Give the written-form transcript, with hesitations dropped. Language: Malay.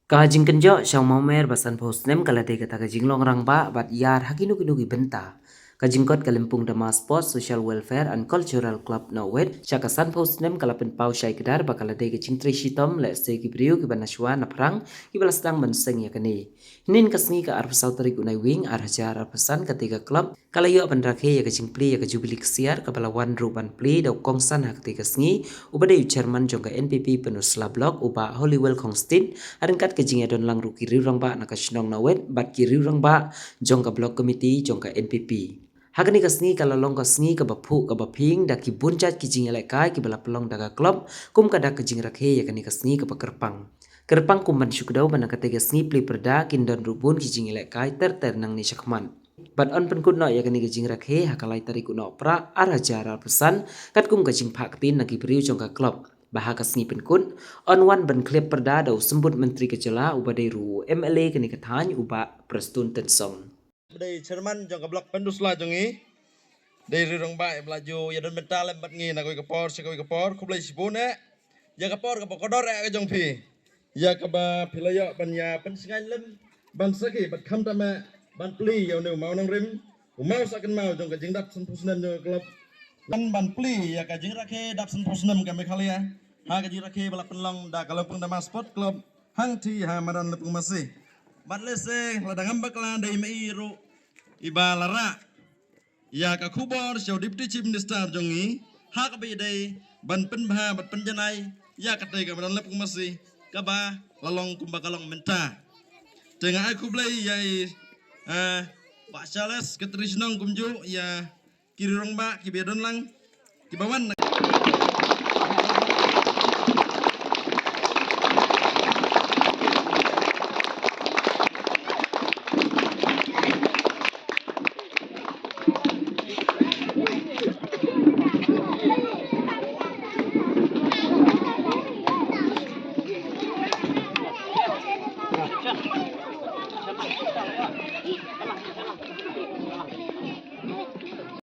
Kajing kenjo siang momer basan posnem kala de kata kajing long rang ba bat yar hakinu kinu benta. Kajing kot Kalimpung Dama Sports Social Welfare and Cultural Club Nawet syakasan posnem kala pen pau syai kedar bakala de kajing tri shitom le se ki briu ki banaswa na prang ki balasdang menseng ya kani. Nin kasni ka arf sautari kunai wing ar hajar ar pesan ketiga klub kala yo bandrakhe ya kajing pli ya kajubili kesiar kapala wan ruban pli dau kongsan hak tiga sngi ubade chairman jongka NPP penusla blok uba Hollywell Kongstin aringkat kejing adon lang ruki riurang ba nakasnong nawet bat ki riurang ba jongka blok committee jongka NPP. Hagani kasni kalau long kasni ka bapu ka baping da ki buncat kijing elek kai ki bala pelong daga klub kum kada kejing rakhe ya kani kasni ka pakerpang. Kerpang kumban syukdau bana katega sni pli perda kindon rubun kijing elek kai ter nang ni syakman. Bat on penkut no ya kani kejing rakhe hakalai tari kuno pra ara jara pesan kat kum kejing paktin nagi beriu jongka klub. Bahaka sni penkut on wan ban klip perda dau sembut menteri kejala ubadai ru MLA kani katany uba prestun tensong. Đây chairman jong blok pendusla jongi đây rirong ba belaju ya don mental bat ngi na koi kapor se koi kapor kublai sipune ya kapor ka pokodor ka jong phi ya ka ba philayo ban ya pen singai lem ban saki bat kham tama ban pli ya nu mau nang rim mau sakan mau jong ka jing dap san pusnan jong klub ban pli ya ka jing rakhe dap san pusnam ka me khalia ha ka jing rakhe bala penlong da Kalimpung Dama Sport Club hang thi ha maran lepung masih bat lese ladang ambak la dai mai ru iba lara ya ka khubor show deputy chief minister jongi ha ka bi dai ban pen bha bat pen janai ya ka dai ka ban lep kumasi ka ba lalong kumba kalong menta tengah aku blai ya Pak Charles ketrisnong kumju ya kiri rong ba ki bedon lang ki bawan